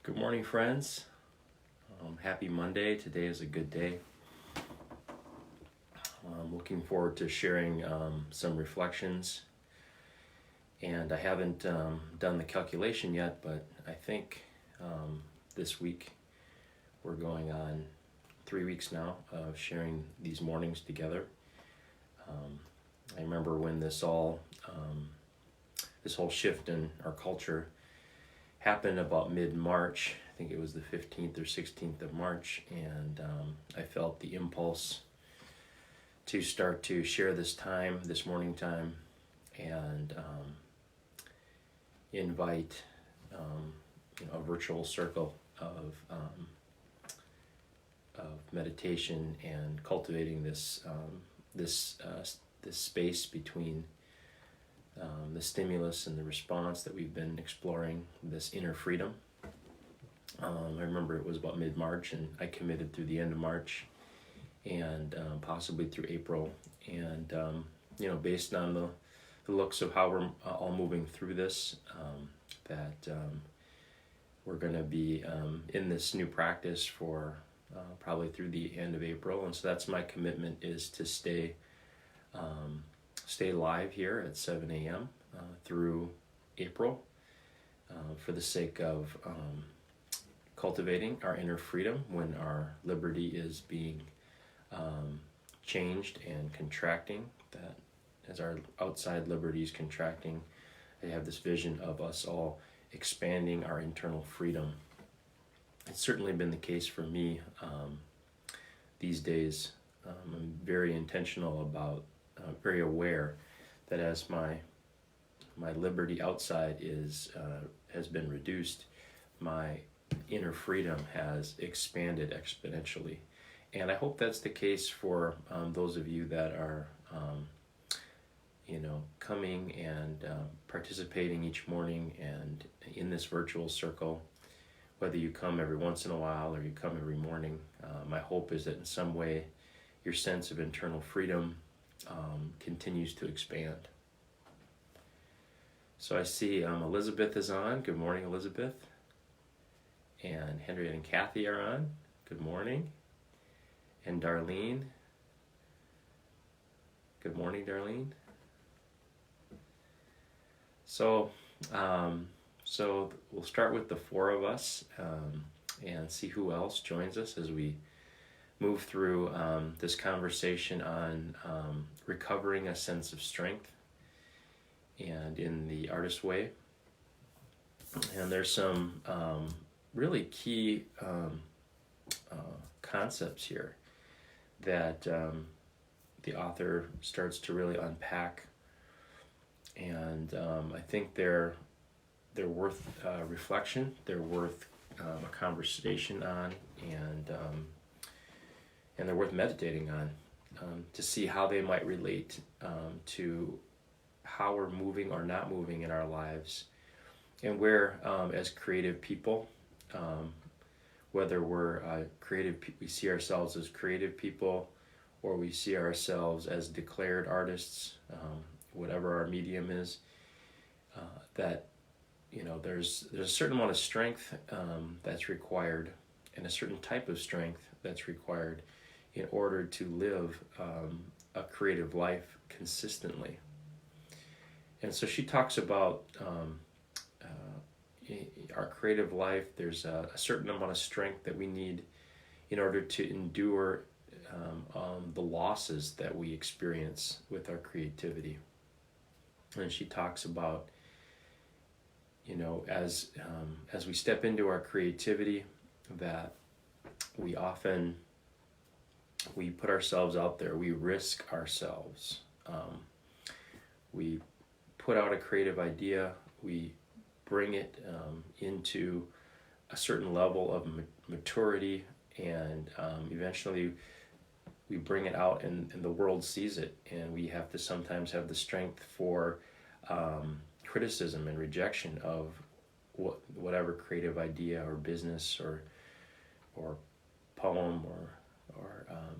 Good morning, friends. Happy Monday. Today is a good day. I'm looking forward to sharing some reflections. And I haven't done the calculation yet, but I think this week we're going on 3 weeks now of sharing these mornings together. I remember when this whole shift in our culture happened about mid-March. I think it was the 15th or 16th of March, and I felt the impulse to start to share this morning time, and invite a virtual circle of meditation and cultivating this space between the stimulus and the response that we've been exploring, this inner freedom. I remember it was about mid-March, and I committed through the end of March and possibly through April. And, based on the looks of how we're all moving through this, that we're going to be in this new practice for probably through the end of April. And so that's my commitment, is to stay live here at 7 a.m. Through April, for the sake of cultivating our inner freedom when our liberty is being changed and contracting. That as our outside liberty is contracting, I have this vision of us all expanding our internal freedom. It's certainly been the case for me these days. I'm very intentional about, very aware that as my liberty outside has been reduced, my inner freedom has expanded exponentially. And I hope that's the case for those of you that are coming and participating each morning and in this virtual circle. Whether you come every once in a while or you come every morning, my hope is that in some way your sense of internal freedom continues to expand. So I see Elizabeth is on. Good morning, Elizabeth. And Henriette and Kathy are on. Good morning. And Darlene. Good morning, Darlene. So we'll start with the four of us and see who else joins us as we move through this conversation on recovering a sense of strength and in the artist way. And there's some really key concepts here that the author starts to really unpack, and I think they're worth reflection. They're worth a conversation on, and they're worth meditating on to see how they might relate to how we're moving or not moving in our lives, and where as creative people, whether we're we see ourselves as creative people, or we see ourselves as declared artists, whatever our medium is, that there's a certain amount of strength that's required, and a certain type of strength that's required in order to live a creative life consistently. And so she talks about our creative life. There's a certain amount of strength that we need in order to endure the losses that we experience with our creativity. And she talks about, as we step into our creativity, that we put ourselves out there, we risk ourselves. We put out a creative idea, we bring it into a certain level of maturity, and eventually we bring it out and the world sees it, and we have to sometimes have the strength for criticism and rejection of whatever creative idea or business or poem or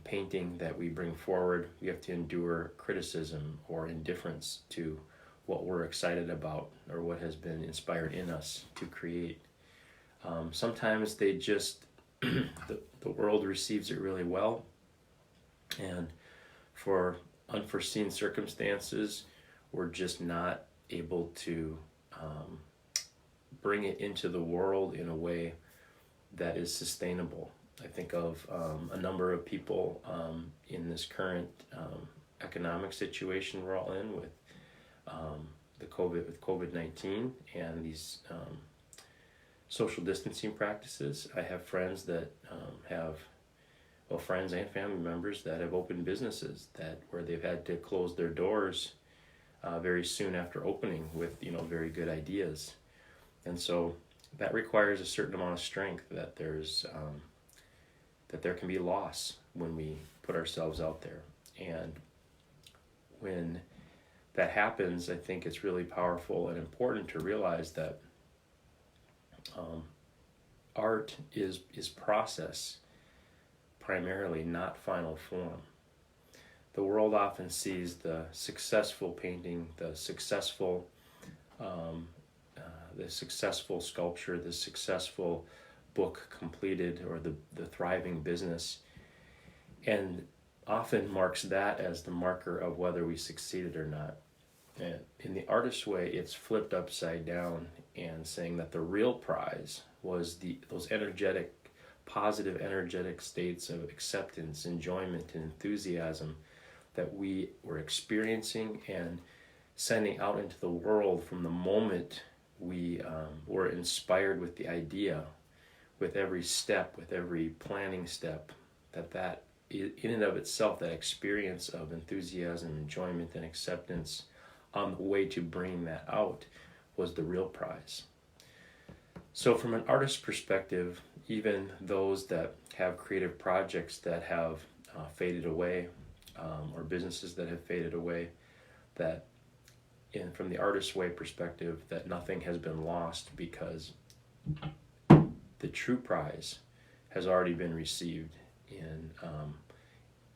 painting that we bring forward. We have to endure criticism or indifference to what we're excited about or what has been inspired in us to create. Sometimes they just, the world receives it really well, and for unforeseen circumstances, we're just not able to bring it into the world in a way that is sustainable. I think of a number of people in this current economic situation we're all in with COVID-19 and these social distancing practices. I have friends that friends and family members that have opened businesses where they've had to close their doors very soon after opening with very good ideas, and so that requires a certain amount of strength, that there can be loss when we put ourselves out there. And when that happens, I think it's really powerful and important to realize that art is process primarily, not final form. The world often sees the successful painting, the successful sculpture, the successful book completed, or the thriving business, and often marks that as the marker of whether we succeeded or not. And in the artist's way, it's flipped upside down and saying that the real prize was those positive energetic states of acceptance, enjoyment, and enthusiasm that we were experiencing and sending out into the world from the moment we were inspired with the idea, with every step, with every planning step, that in and of itself, that experience of enthusiasm, enjoyment, and acceptance on the way to bringing that out was the real prize. So from an artist's perspective, even those that have creative projects that have faded away, or businesses that have faded away, from the artist's way perspective, that nothing has been lost, because the true prize has already been received in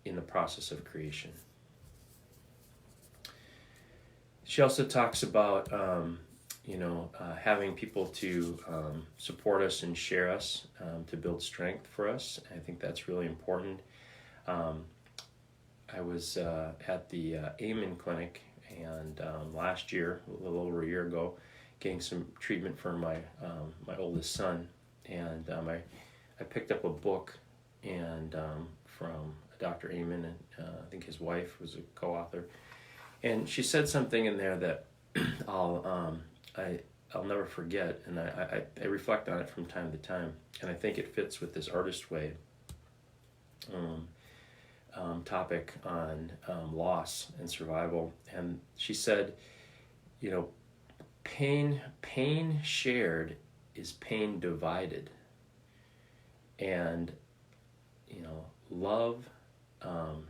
the process of creation. She also talks about having people to support us and share us, to build strength for us. I think that's really important. I was at the Amen Clinic, and last year, a little over a year ago, getting some treatment for my oldest son, and I picked up a book and from Dr. Amen, and I think his wife was a co-author, and she said something in there that I'll never forget, and I reflect on it from time to time, and I think it fits with this artist way topic on loss and survival. And she said, pain shared is pain divided, and love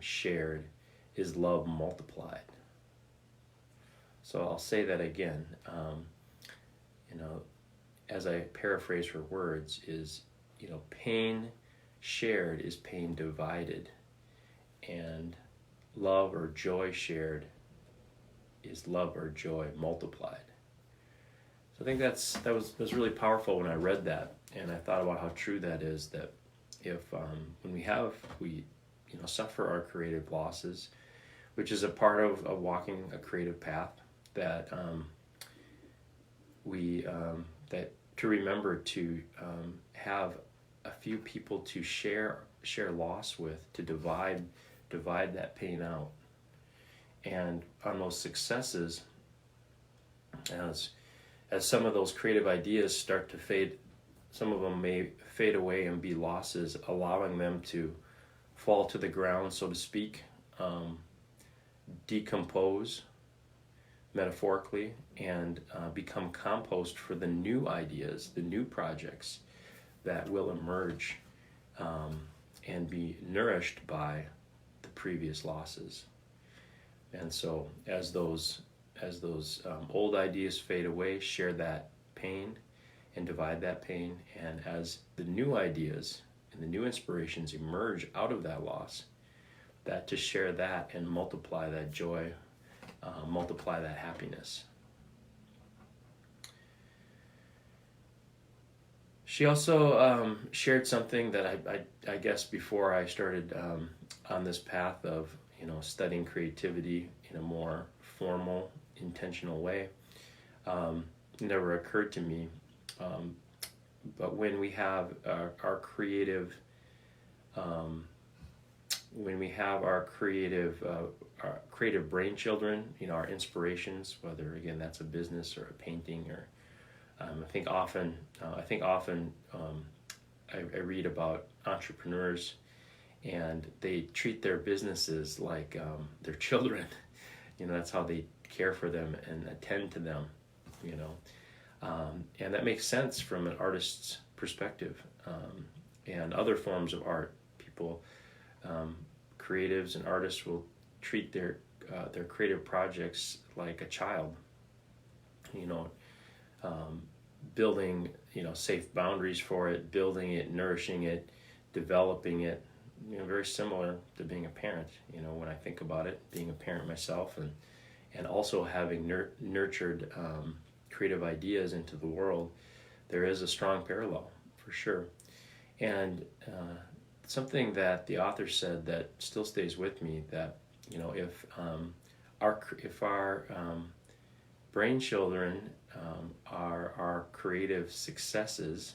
shared is love multiplied. So I'll say that again. As I paraphrase her words, is pain shared is pain divided, and love or joy shared is love or joy multiplied. So I think that was really powerful when I read that, and I thought about how true that is. That if when we suffer our creative losses, which is a part of walking a creative path, that that to remember to have a few people to share loss with, to divide that pain out. And on those successes, as some of those creative ideas start to fade, some of them may fade away and be losses, allowing them to fall to the ground, so to speak, decompose metaphorically, and become compost for the new ideas, the new projects that will emerge and be nourished by the previous losses. And so as those old ideas fade away, share that pain and divide that pain, and as the new ideas and the new inspirations emerge out of that loss, that to share that and multiply that joy, multiply that happiness. She also shared something that I guess before I started on this path of studying creativity in a more formal, intentional way. Never occurred to me, but when we have our creative, our creative brain children, our inspirations, whether again that's a business or a painting or I think often I read about entrepreneurs and they treat their businesses like their children. That's how they care for them and attend to them. And that makes sense from an artist's perspective. And other forms of art, people, creatives and artists will treat their creative projects like a child. Building safe boundaries for it, building it, nourishing it, developing it. Very similar to being a parent. When I think about it, being a parent myself, and also having nurtured creative ideas into the world, there is a strong parallel for sure. And something that the author said that still stays with me, that if our brain children are our creative successes,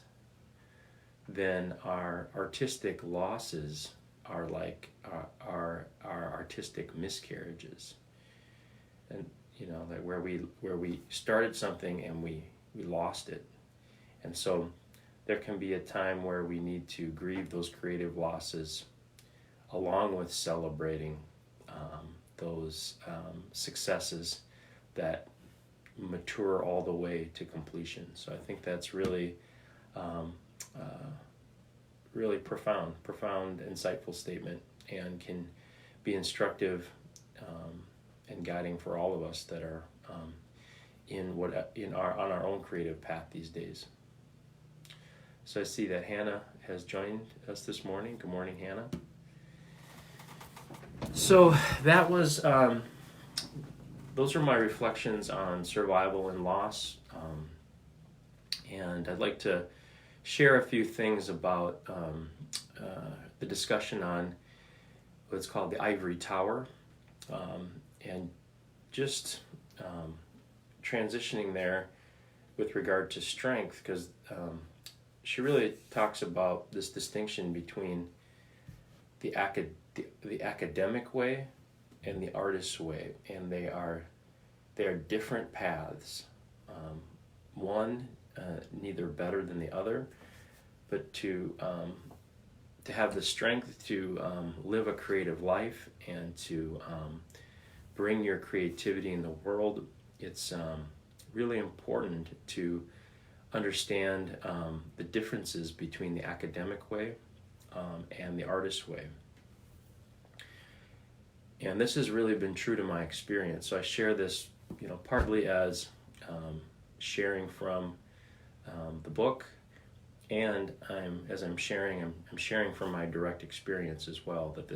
then our artistic losses are like our artistic miscarriages. And that where we started something and we lost it. And so there can be a time where we need to grieve those creative losses along with celebrating those successes that mature all the way to completion. So I think that's really really profound, insightful statement, and can be instructive and guiding for all of us that are on our own creative path these days. So I see that Hannah has joined us this morning. Good morning, Hannah. So that was those are my reflections on survival and loss, and I'd like to share a few things about the discussion on what's called the ivory tower, and just transitioning there with regard to strength, because she really talks about this distinction between the academic way and the artist's way, and they are different paths. One neither better than the other, but to have the strength to live a creative life and to bring your creativity in the world, it's really important to understand the differences between the academic way and the artist way. And this has really been true to my experience. So I share this, partly as sharing from the book, and I'm sharing from my direct experience as well. That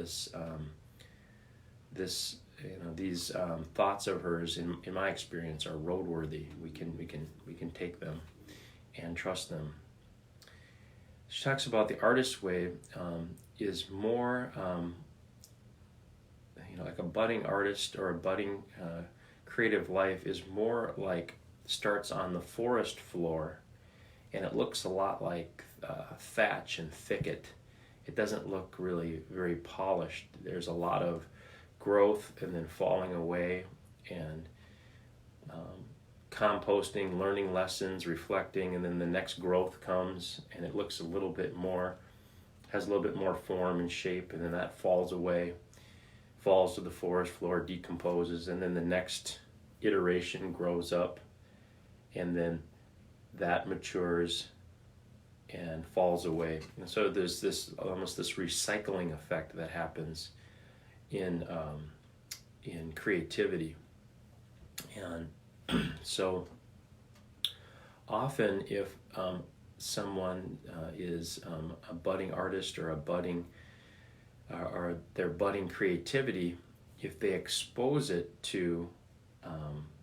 these thoughts of hers, in my experience, are roadworthy. We can take them and trust them. She talks about the artist's way is more like a budding artist or a budding creative life is more like starts on the forest floor, and it looks a lot like thatch and thicket. It doesn't look really very polished. There's a lot of growth and then falling away, and composting, learning lessons, reflecting, and then the next growth comes, and it looks has a little bit more form and shape, and then that falls away, falls to the forest floor, decomposes, and then the next iteration grows up, and then that matures and falls away. And so there's this recycling effect that happens in creativity. And so often if someone is a budding artist or their budding creativity, if they expose it to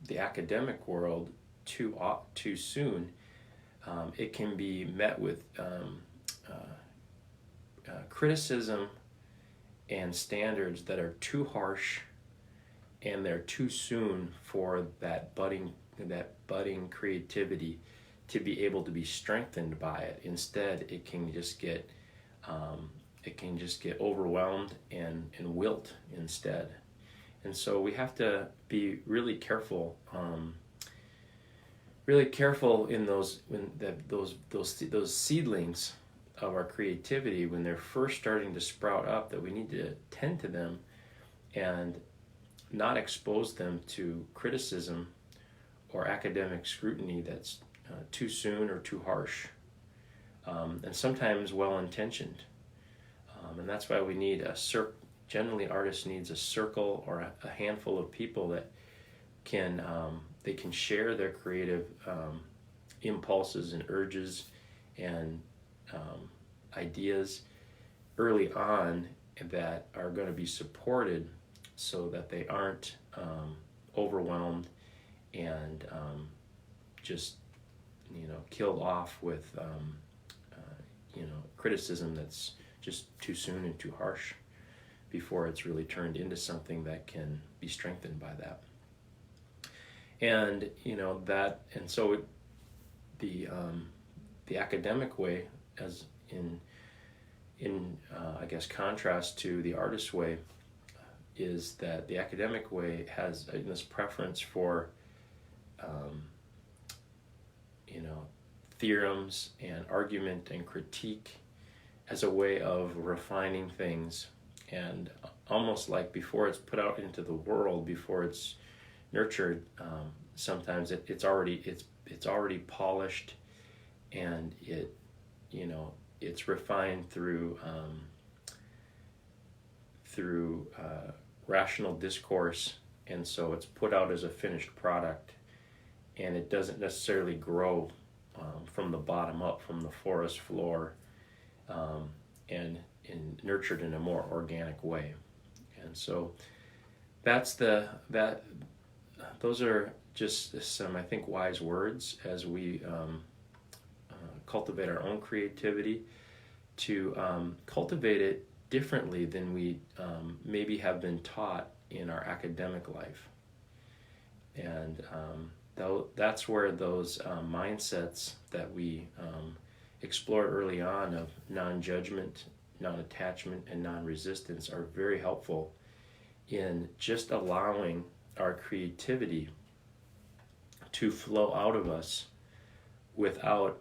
the academic world too soon, it can be met with criticism and standards that are too harsh, and they're too soon for that budding creativity to be able to be strengthened by it. Instead, it can just get overwhelmed and wilt instead. And so we have to be really careful in those seedlings of our creativity when they're first starting to sprout up, that we need to tend to them and not expose them to criticism or academic scrutiny that's too soon or too harsh, and sometimes well-intentioned. And that's why we need generally artists needs a circle or a handful of people that can share their creative impulses and urges and ideas early on, that are going to be supported so that they aren't overwhelmed and just killed off with criticism that's just too soon and too harsh before it's really turned into something that can be strengthened by that. And so the academic way, as in I guess contrast to the artist way, is that the academic way has this preference for theorems and argument and critique as a way of refining things, and almost like before it's put out into the world, before it's nurtured, sometimes it's already polished, and it's refined through rational discourse, and so it's put out as a finished product, and it doesn't necessarily grow from the bottom up, from the forest floor, and nurtured in a more organic way. And so those are just some, I think, wise words as we cultivate our own creativity, to cultivate it differently than we maybe have been taught in our academic life. And that's where those mindsets that we explored early on of non-judgment, non-attachment, and non-resistance are very helpful in just allowing our creativity to flow out of us without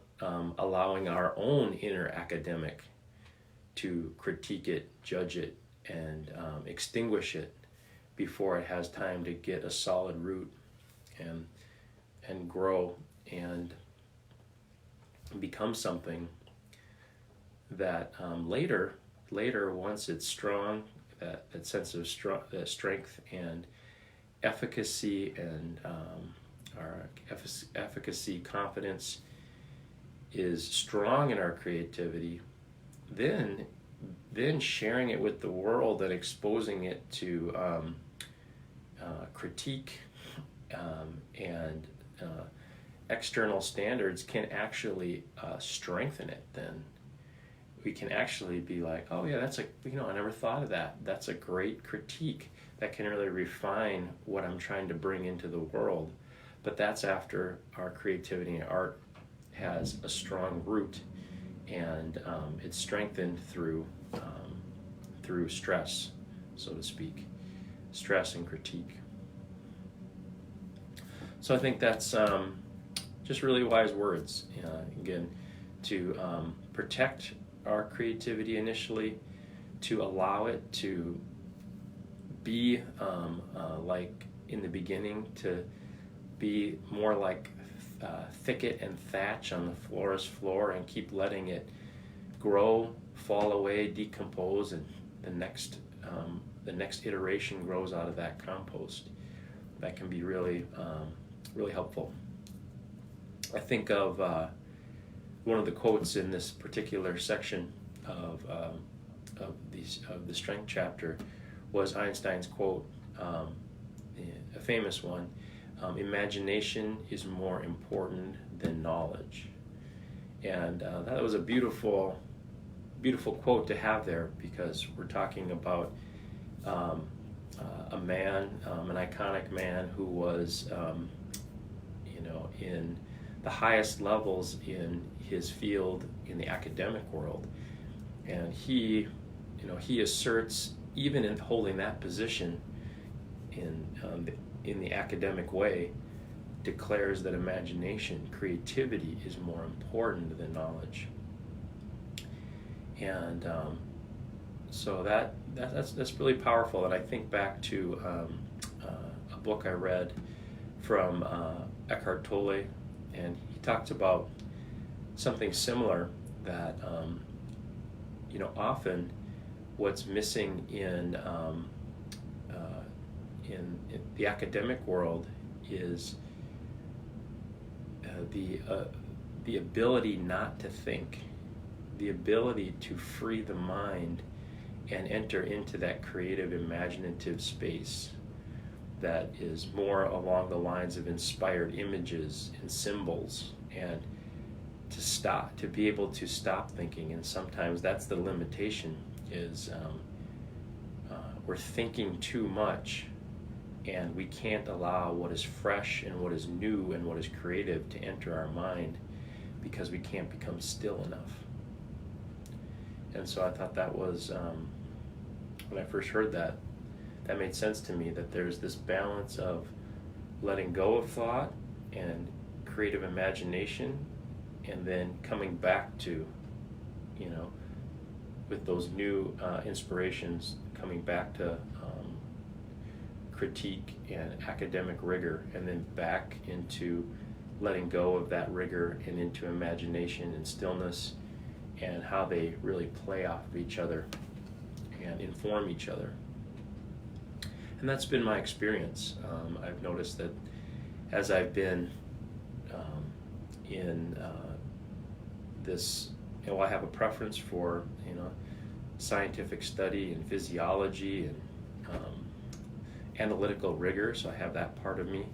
allowing our own inner academic to critique it, judge it, and extinguish it before it has time to get a solid root and grow and become something that later, once it's strong, that sense of strength and efficacy and our efficacy, confidence is strong in our creativity, then sharing it with the world and exposing it to critique and external standards can actually strengthen it. Then we can actually be like, oh yeah, that's I never thought of that. That's a great critique that can really refine what I'm trying to bring into the world. But that's after our creativity and art has a strong root, and it's strengthened through stress, so to speak, stress and critique. So I think that's just really wise words. Again, to protect our creativity initially, to allow it to be like in the beginning, to be more like thicket and thatch on the forest floor, and keep letting it grow, fall away, decompose, and the next iteration grows out of that compost. That can be really helpful. I think of one of the quotes in this particular section of the strength chapter was Einstein's quote, a famous one: imagination is more important than knowledge. And that was a beautiful quote to have there, because we're talking about a man, an iconic man who was, in the highest levels in his field in the academic world. And he asserts, even in holding that position in the academic way, declares that imagination, creativity, is more important than knowledge. And so that's really powerful. And I think back to a book I read from Eckhart Tolle, and he talked about something similar, that often what's missing in the academic world is the ability not to think, the ability to free the mind and enter into that creative, imaginative space that is more along the lines of inspired images and symbols, and to be able to stop thinking. And sometimes that's the limitation, is we're thinking too much, and we can't allow what is fresh and what is new and what is creative to enter our mind, because we can't become still enough. And so I thought that was, when I first heard that made sense to me, that there's this balance of letting go of thought and creative imagination, and then coming back to, with those new inspirations, coming back to critique and academic rigor, and then back into letting go of that rigor and into imagination and stillness, and how they really play off of each other and inform each other. And that's been my experience. I've noticed that as I've been in this, I have a preference for scientific study and physiology and analytical rigor, so I have that part of me,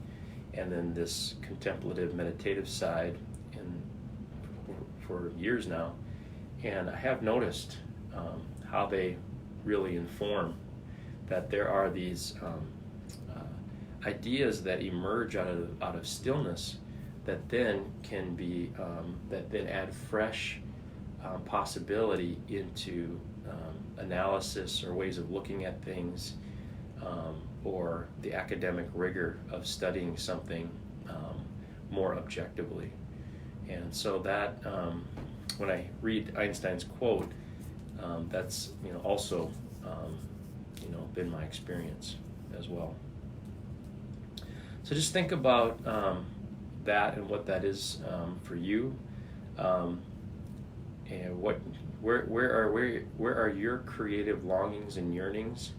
and then this contemplative, meditative side for years now. And I have noticed how they really inform, that there are these ideas that emerge out of stillness that then can be that then add fresh possibility into analysis or ways of looking at things, or the academic rigor of studying something more objectively. And so that when I read Einstein's quote, that's also been my experience as well. So just think about that and what that is for you, and where are your creative longings and yearnings?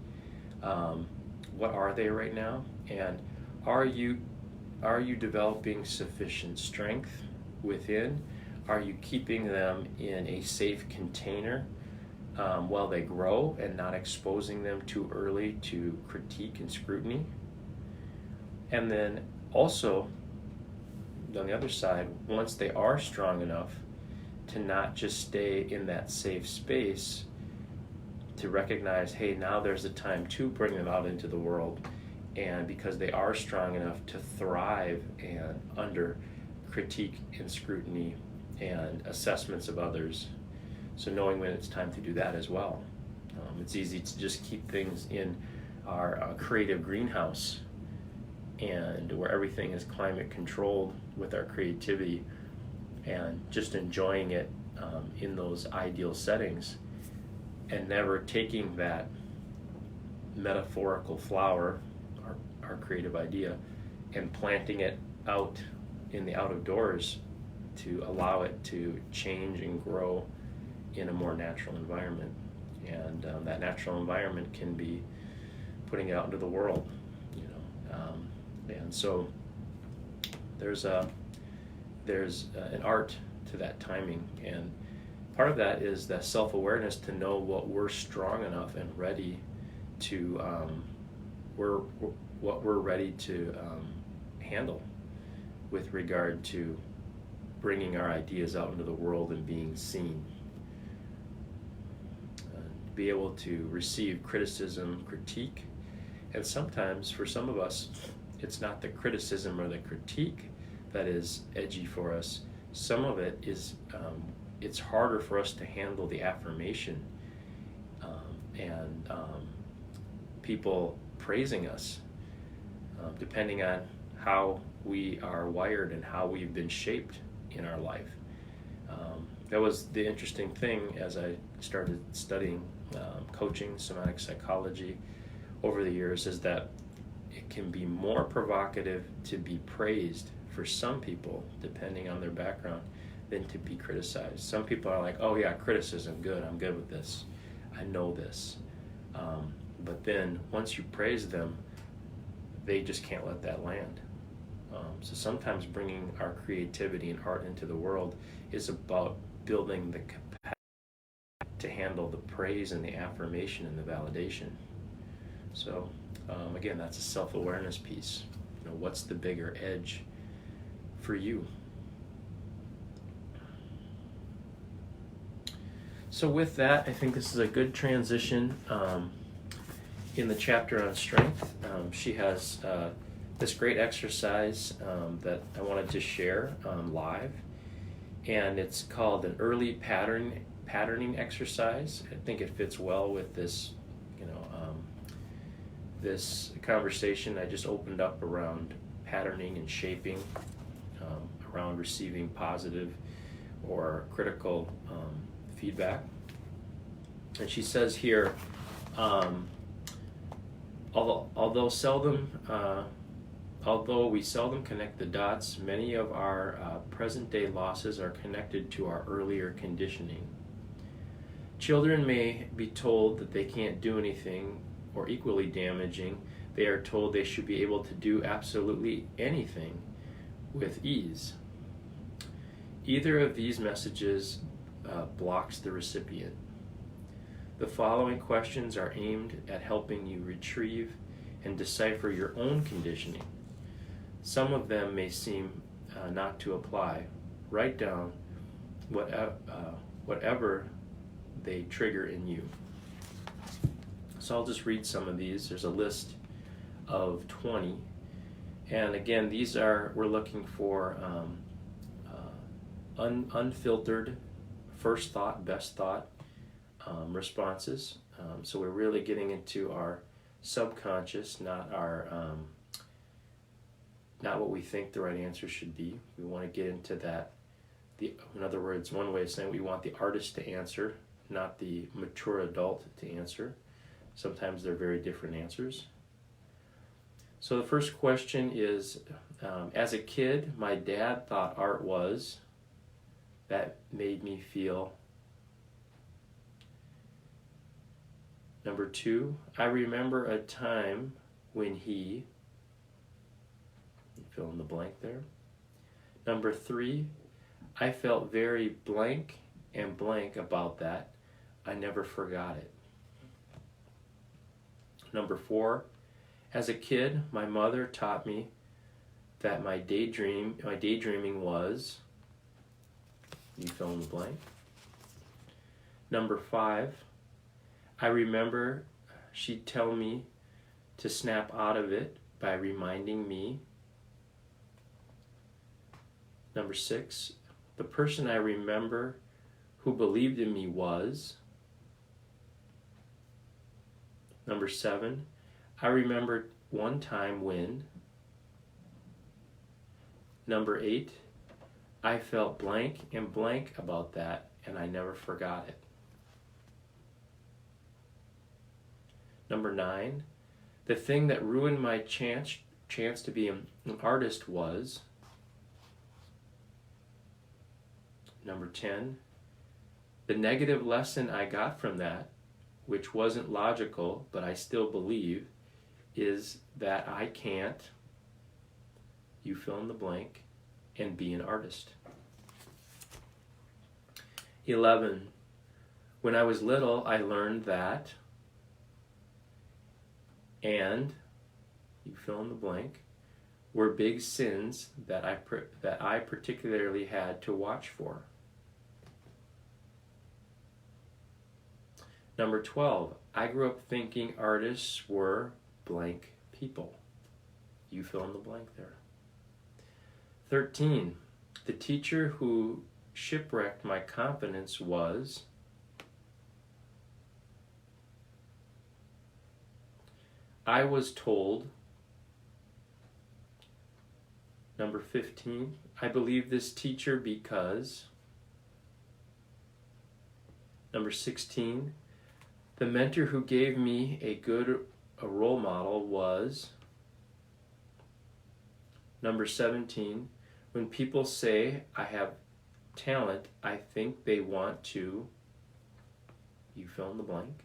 What are they right now? And are you developing sufficient strength within? Are you keeping them in a safe container while they grow, and not exposing them too early to critique and scrutiny? And then also, on the other side, once they are strong enough, to not just stay in that safe space, to recognize, hey, now there's a time to bring them out into the world, and because they are strong enough to thrive and under critique and scrutiny and assessments of others. So knowing when it's time to do that as well. It's easy to just keep things in our creative greenhouse, and where everything is climate controlled with our creativity, and just enjoying it in those ideal settings, and never taking that metaphorical flower, our creative idea, and planting it out in the out of doors to allow it to change and grow in a more natural environment. And that natural environment can be putting it out into the world, and so there's an art to that timing, and part of that is that self-awareness to know what we're strong enough and ready to what we're ready to handle with regard to bringing our ideas out into the world and being seen. To be able to receive criticism, critique, and sometimes for some of us, it's not the criticism or the critique that is edgy for us. Some of it is, it's harder for us to handle the affirmation and people praising us, depending on how we are wired and how we've been shaped in our life. That was the interesting thing as I started studying coaching, somatic psychology over the years, is that it can be more provocative to be praised for some people, depending on their background, than to be criticized. Some people are like, oh yeah, criticism, good, I'm good with this, I know this. But then once you praise them, they just can't let that land. So sometimes bringing our creativity and art into the world is about building the capacity to handle the praise and the affirmation and the validation. So again, that's a self-awareness piece. You know, what's the bigger edge for you? So with that, I think this is a good transition. In the chapter on strength, she has this great exercise that I wanted to share live, and it's called an early patterning exercise. I think it fits well with this, this conversation I just opened up around patterning and shaping, around receiving positive or critical feedback. And she says here, although we seldom connect the dots, many of our present-day losses are connected to our earlier conditioning. Children may be told that they can't do anything, or equally damaging, they are told they should be able to do absolutely anything with ease. Either of these messages blocks the recipient. The following questions are aimed at helping you retrieve and decipher your own conditioning. Some of them may seem not to apply. Write down whatever they trigger in you. So I'll just read some of these. There's a list of 20. And again, we're looking for unfiltered first thought, best thought responses. So we're really getting into our subconscious, not what we think the right answer should be. We want to get into that. In other words, one way of saying we want the artist to answer, not the mature adult to answer. Sometimes they're very different answers. So the first question is, as a kid, my dad thought art was, that made me feel. Number 2, I remember a time when he, fill in the blank there. Number 3, I felt very blank and blank about that. I never forgot it. Number 4, as a kid, my mother taught me that my daydreaming was, you fill in the blank. Number 5, I remember she'd tell me to snap out of it by reminding me. Number 6, the person I remember who believed in me was. Number 7, I remember one time when. Number 8, I felt blank and blank about that, and I never forgot it. Number 9, the thing that ruined my chance to be an artist was. Number 10, the negative lesson I got from that, which wasn't logical, but I still believe, is that I can't, you fill in the blank, and be an artist. 11, when I was little, I learned that, and, you fill in the blank, were big sins that I particularly had to watch for? Number 12, I grew up thinking artists were blank people. You fill in the blank there. 13, the teacher who shipwrecked my confidence was... I was told. Number 15, I believe this teacher because... Number 16, the mentor who gave me a role model was... Number 17, when people say I have talent, I think they want to... You fill in the blank.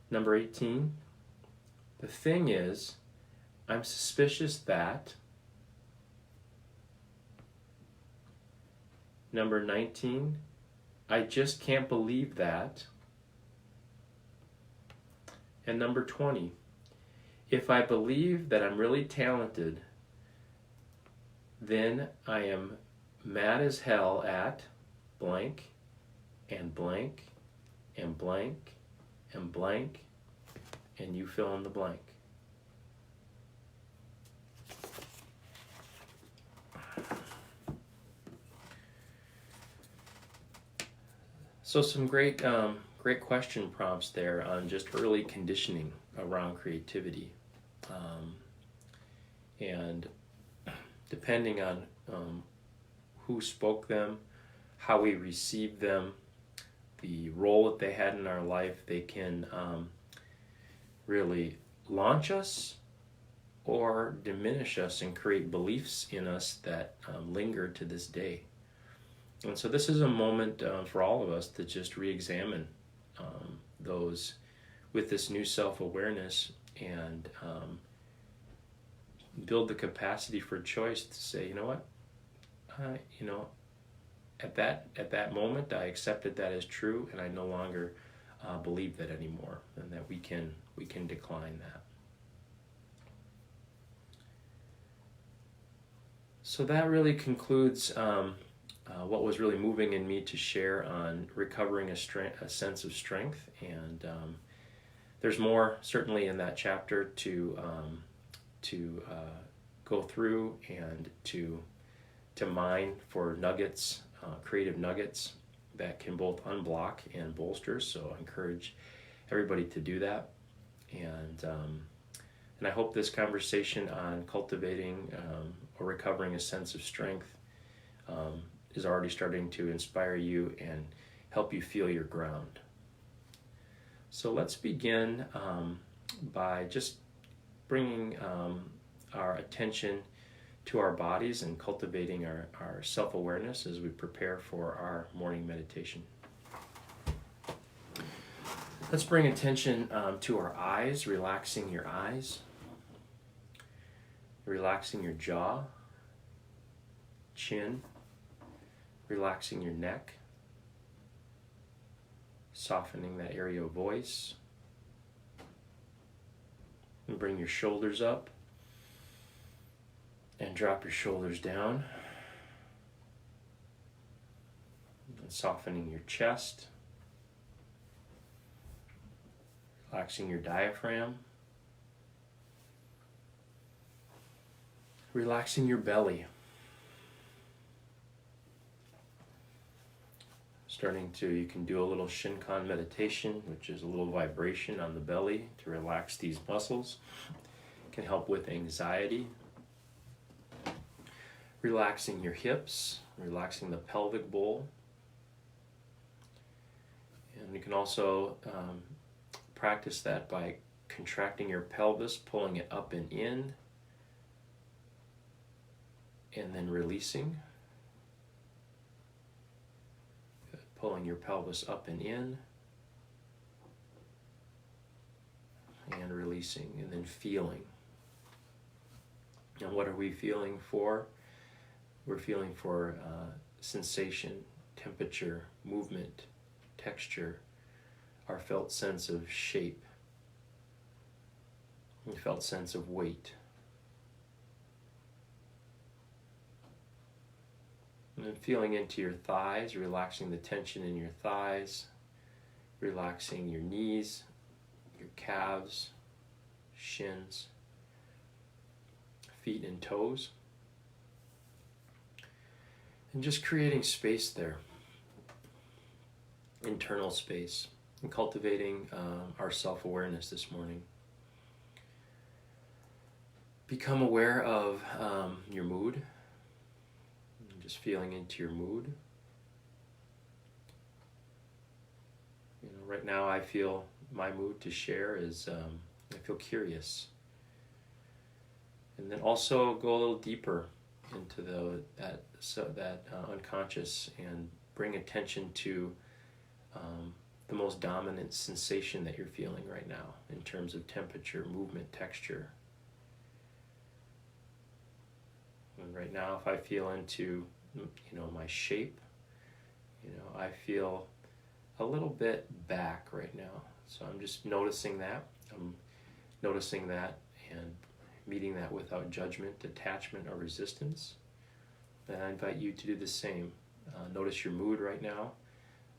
Number 18, the thing is, I'm suspicious that... Number 19, I just can't believe that. And number 20, if I believe that I'm really talented, then I am mad as hell at blank and blank and blank and blank, and you fill in the blank. So some great question prompts there on just early conditioning around creativity. And depending on who spoke them, how we received them, the role that they had in our life, they can really launch us or diminish us and create beliefs in us that linger to this day. And so this is a moment for all of us to just re-examine those with this new self-awareness and build the capacity for choice to say, you know what, at that moment I accepted that as true, and I no longer believe that anymore, and that we can decline that. So that really concludes what was really moving in me to share on recovering a sense of strength, and there's more certainly in that chapter to go through and to mine for nuggets, creative nuggets that can both unblock and bolster. So I encourage everybody to do that, and I hope this conversation on cultivating or recovering a sense of strength is already starting to inspire you and help you feel your ground. So let's begin by just bringing our attention to our bodies and cultivating our self-awareness as we prepare for our morning meditation. Let's bring attention to our eyes, relaxing your eyes, relaxing your jaw, chin, relaxing your neck, softening that area of voice, and bring your shoulders up and drop your shoulders down, and softening your chest, relaxing your diaphragm, relaxing your belly. You can do a little Shinkan meditation, which is a little vibration on the belly to relax these muscles. It can help with anxiety. Relaxing your hips, relaxing the pelvic bowl. And you can also practice that by contracting your pelvis, pulling it up and in, and then releasing. Pulling your pelvis up and in, and releasing, and then feeling. And what are we feeling for? We're feeling for sensation, temperature, movement, texture, our felt sense of shape, our felt sense of weight. And then feeling into your thighs, relaxing the tension in your thighs, relaxing your knees, your calves, shins, feet and toes. And just creating space there, internal space, and cultivating our self-awareness this morning. Become aware of your mood, just feeling into your mood. You know, right now I feel my mood to share is I feel curious. And then also go a little deeper into that unconscious and bring attention to the most dominant sensation that you're feeling right now in terms of temperature, movement, texture. And right now, if I feel into, my shape, I feel a little bit back right now. So I'm just noticing that. I'm noticing that and meeting that without judgment, attachment, or resistance. And I invite you to do the same. Notice your mood right now.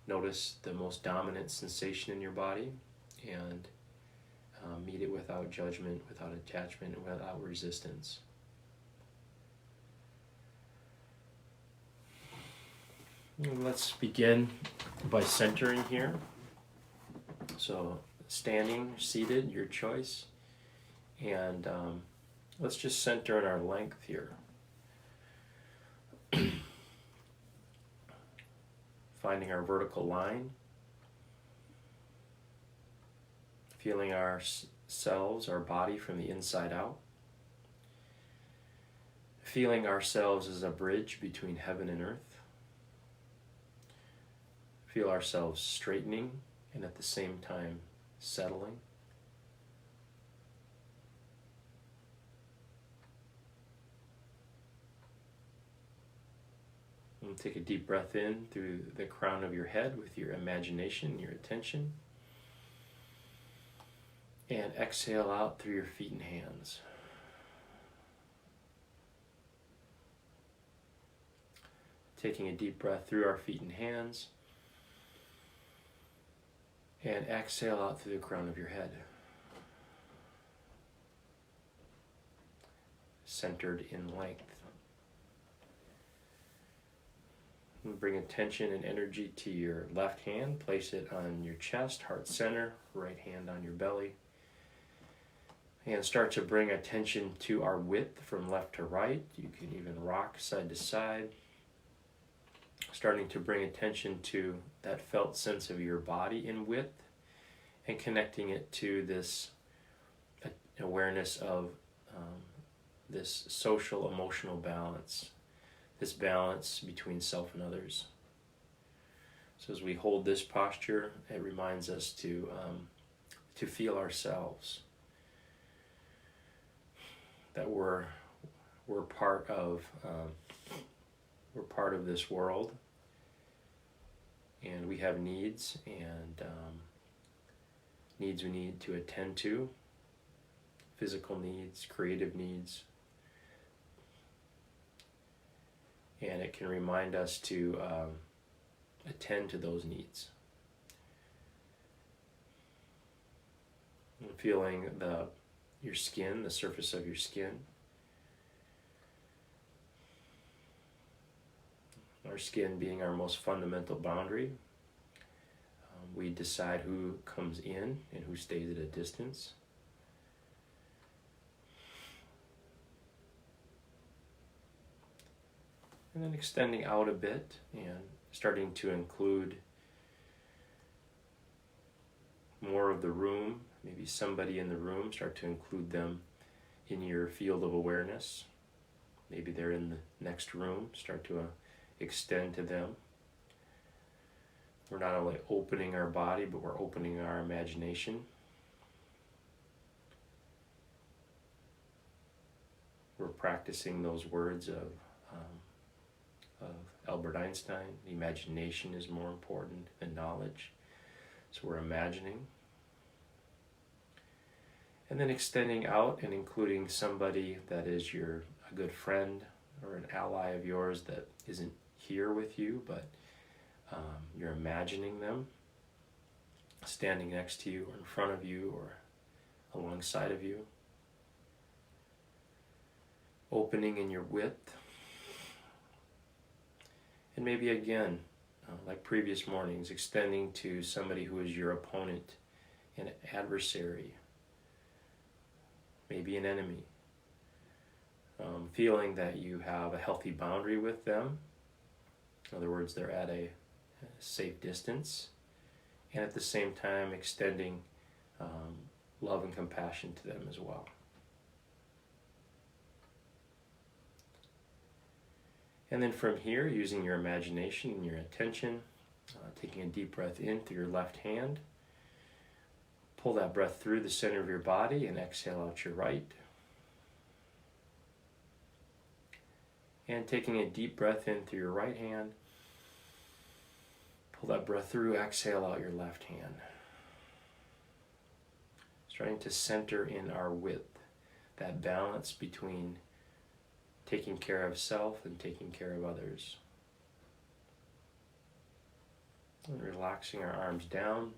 Notice the most dominant sensation in your body, and meet it without judgment, without attachment, and without resistance. And let's begin by centering here. So standing, seated, your choice. And let's just center in our length here. Finding our vertical line. Feeling ourselves, our body from the inside out. Feeling ourselves as a bridge between heaven and earth. Feel ourselves straightening and at the same time settling. And take a deep breath in through the crown of your head with your imagination, your attention. And exhale out through your feet and hands. Taking a deep breath through our feet and hands. And exhale out through the crown of your head. Centered in length. And bring attention and energy to your left hand. Place it on your chest, heart center, right hand on your belly. And start to bring attention to our width from left to right. You can even rock side to side. Starting to bring attention to that felt sense of your body in width and connecting it to this awareness of this social emotional balance, this balance between self and others. So as we hold this posture, it reminds us to feel ourselves, that we're part of this world, and we have needs and needs we need to attend to, physical needs, creative needs, and it can remind us to attend to those needs. And feeling your skin, the surface of your skin. Our skin being our most fundamental boundary. We decide who comes in and who stays at a distance. And then extending out a bit and starting to include more of the room, maybe somebody in the room, start to include them in your field of awareness. Maybe they're in the next room, start to extend to them. We're not only opening our body, but we're opening our imagination. We're practicing those words of Albert Einstein. Imagination is more important than knowledge. So we're imagining. And then extending out and including somebody that is a good friend or an ally of yours that isn't here with you, but you're imagining them standing next to you or in front of you or alongside of you. Opening in your width. And maybe again, like previous mornings, extending to somebody who is your opponent, an adversary, maybe an enemy. Feeling that you have a healthy boundary with them. In other words, they're at a safe distance. And at the same time, extending love and compassion to them as well. And then from here, using your imagination and your attention, taking a deep breath in through your left hand. Pull that breath through the center of your body and exhale out your right. And taking a deep breath in through your right hand. Pull that breath through, exhale out your left hand. Starting to center in our width, that balance between taking care of self and taking care of others. And relaxing our arms down,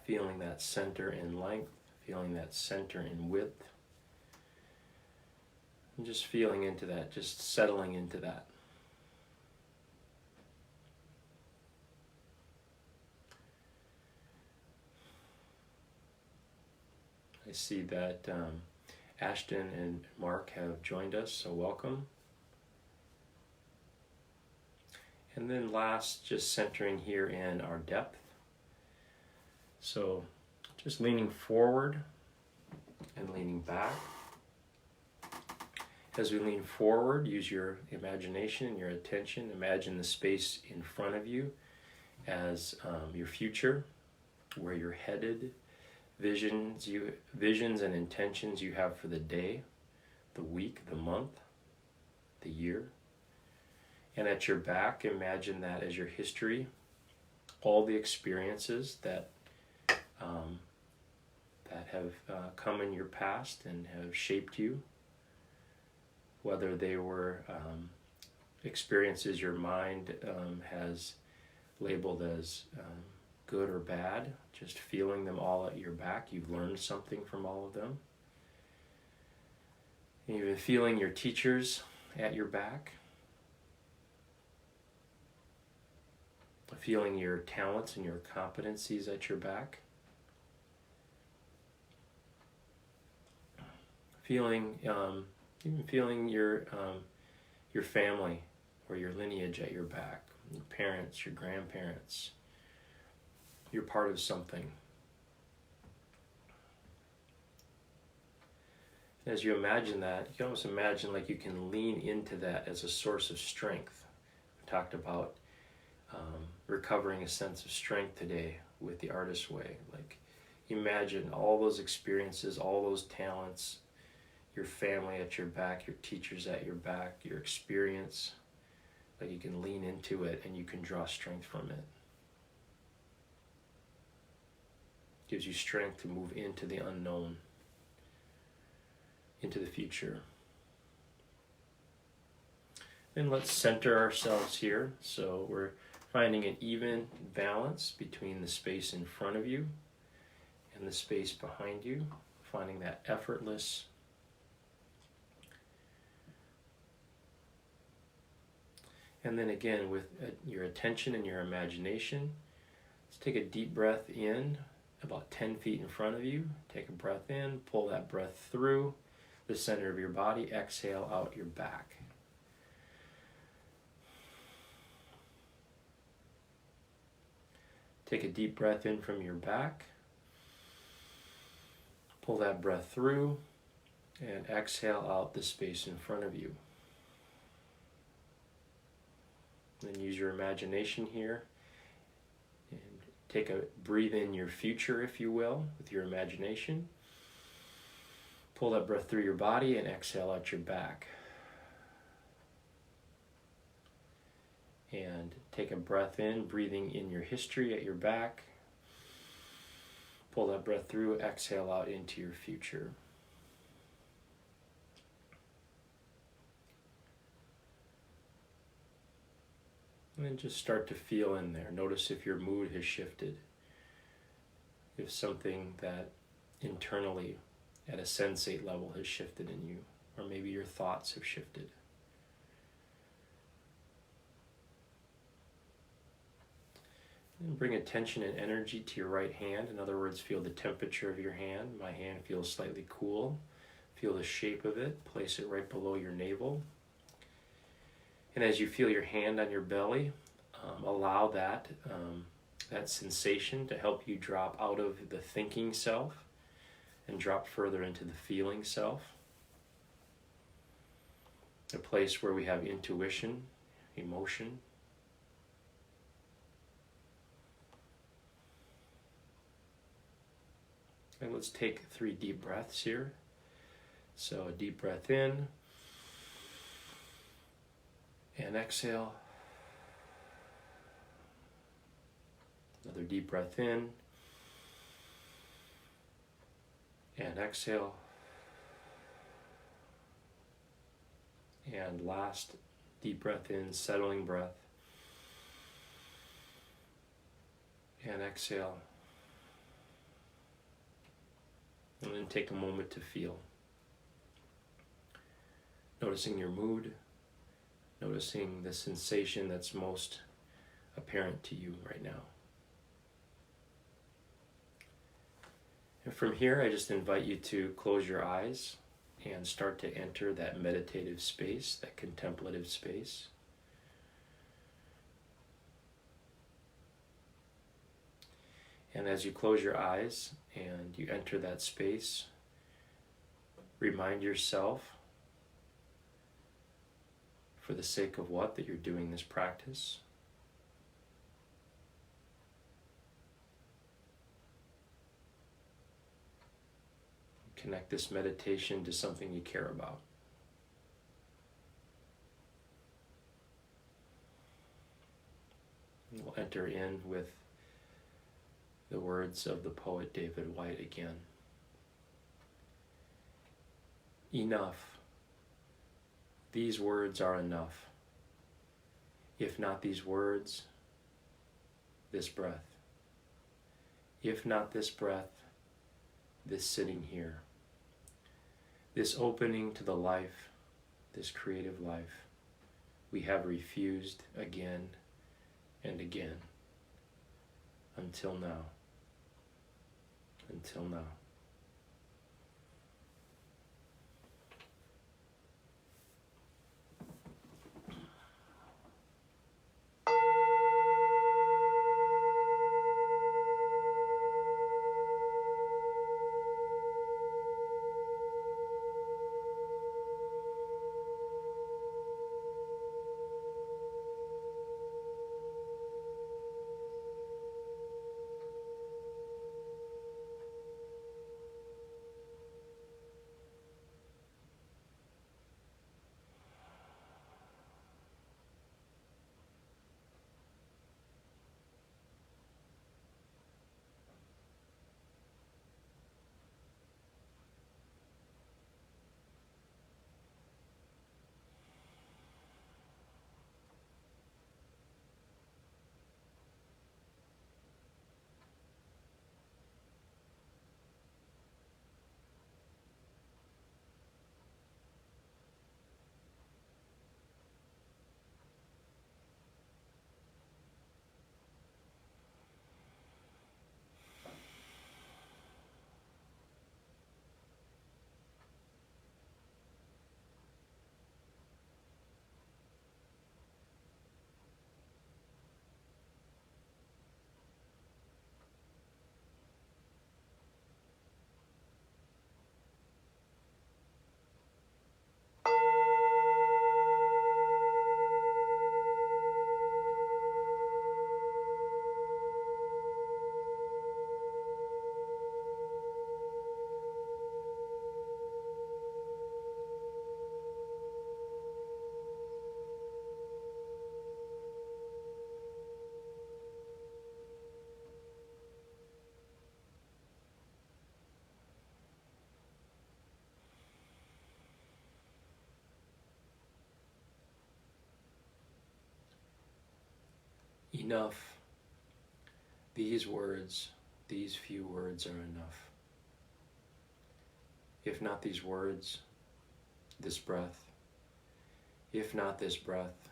feeling that center in length, feeling that center in width. And just feeling into that, just settling into that. I see that Ashton and Mark have joined us, so welcome. And then last, just centering here in our depth. So just leaning forward and leaning back. As we lean forward, use your imagination and your attention. Imagine the space in front of you as your future, where you're headed, visions and intentions you have for the day, the week, the month, the year. And at your back, imagine that as your history, all the experiences that have come in your past and have shaped you, whether they were experiences your mind has labeled as good or bad, just feeling them all at your back. You've learned something from all of them. And even feeling your teachers at your back. Feeling your talents and your competencies at your back. Feeling, even feeling your family or your lineage at your back. Your parents, your grandparents. You're part of something. As you imagine that, you can almost imagine like you can lean into that as a source of strength. We talked about recovering a sense of strength today with the artist's way. Like, imagine all those experiences, all those talents, your family at your back, your teachers at your back, your experience. Like, you can lean into it and you can draw strength from it. Gives you strength to move into the unknown, into the future. Then let's center ourselves here. So we're finding an even balance between the space in front of you and the space behind you. Finding that effortless. And then again, with your attention and your imagination, let's take a deep breath in, about 10 feet in front of you. Take a breath in, pull that breath through the center of your body, exhale out your back. Take a deep breath in from your back, pull that breath through, and exhale out the space in front of you. Then use your imagination here. Take a breathe in your future, if you will, with your imagination. Pull that breath through your body and exhale out your back. And take a breath in, breathing in your history at your back. Pull that breath through, exhale out into your future. And then just start to feel in there. Notice if your mood has shifted. If something that internally at a sensate level has shifted in you, or maybe your thoughts have shifted. And bring attention and energy to your right hand. In other words, feel the temperature of your hand. My hand feels slightly cool. Feel the shape of it. Place it right below your navel. And as you feel your hand on your belly, allow that sensation to help you drop out of the thinking self and drop further into the feeling self. A place where we have intuition, emotion. And let's take 3 deep breaths here. So a deep breath in and exhale. Another deep breath in and exhale. And last deep breath in, settling breath. And exhale. And then take a moment to feel. Noticing your mood, noticing the sensation that's most apparent to you right now. And from here, I just invite you to close your eyes and start to enter that meditative space, that contemplative space. And as you close your eyes and you enter that space, remind yourself, for the sake of what, that you're doing this practice. Connect this meditation to something you care about. And we'll enter in with the words of the poet David Whyte again. Enough. These words are enough. If not these words, this breath. If not this breath, this sitting here. This opening to the life, this creative life, we have refused again and again. Until now. Until now. enough. These words, these few words are enough. If not these words, this breath. If not this breath,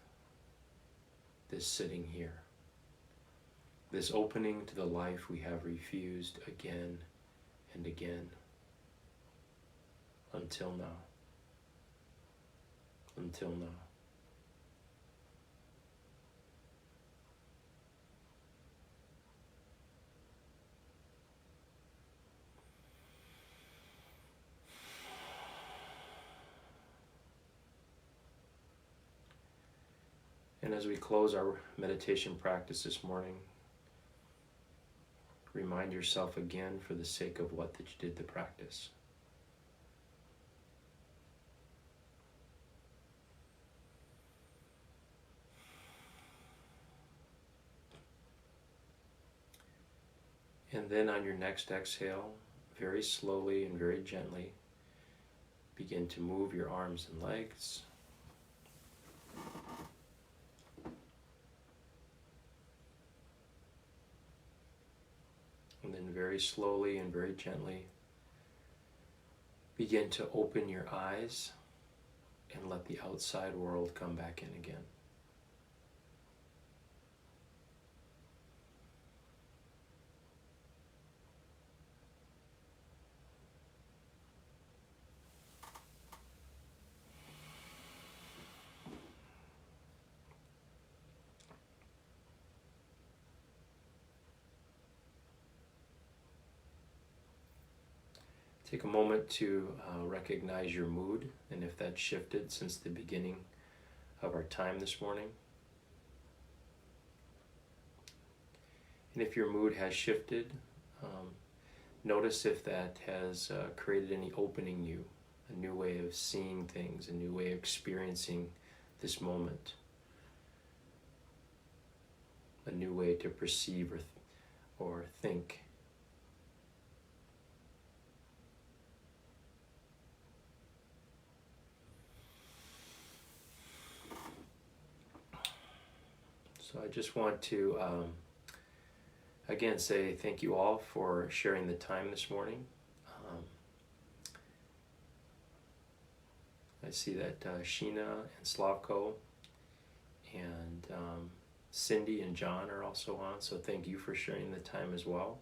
this sitting here. This opening to the life we have refused again and again. Until now. Until now. And as we close our meditation practice this morning, remind yourself again for the sake of what that you did the practice. And then on your next exhale, very slowly and very gently, begin to move your arms and legs. And then very slowly and very gently, begin to open your eyes and let the outside world come back in again. Take a moment to recognize your mood and if that's shifted since the beginning of our time this morning. And if your mood has shifted, notice if that has created any opening you, a new way of seeing things, a new way of experiencing this moment, a new way to perceive or think. So I just want to, again, say thank you all for sharing the time this morning. I see that Sheena and Slavko and Cindy and John are also on, so thank you for sharing the time as well.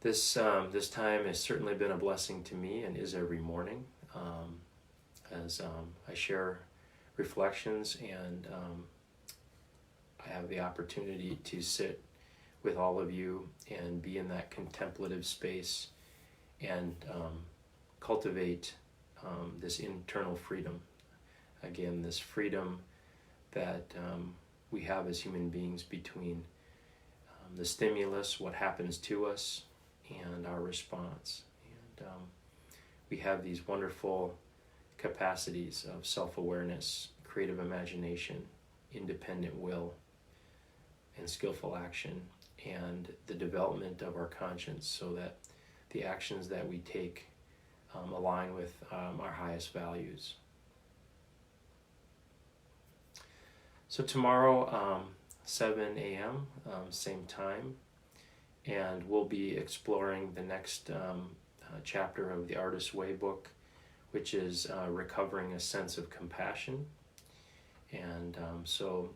This time has certainly been a blessing to me and is every morning as I share reflections and I have the opportunity to sit with all of you and be in that contemplative space and cultivate this internal freedom. Again, this freedom that we have as human beings between the stimulus, what happens to us, and our response. And we have these wonderful capacities of self-awareness, creative imagination, independent will, and skillful action, and the development of our conscience so that the actions that we take align with our highest values. So tomorrow, 7 a.m., same time, and we'll be exploring the next chapter of the Artist's Way book, which is recovering a sense of compassion. And so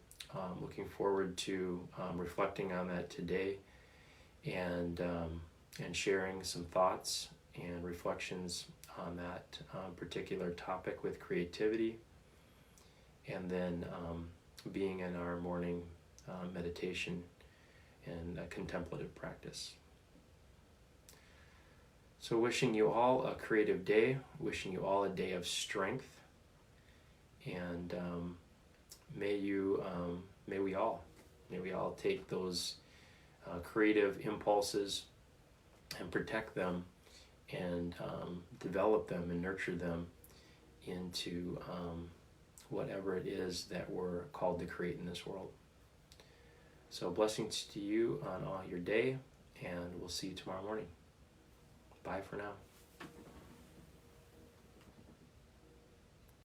looking forward to reflecting on that today and sharing some thoughts and reflections on that particular topic with creativity, and then being in our morning meditation and contemplative practice. So wishing you all a creative day, wishing you all a day of strength, and may we all take those creative impulses and protect them and develop them and nurture them into whatever it is that we're called to create in this world. So blessings to you on all your day, and we'll see you tomorrow morning. Bye for now.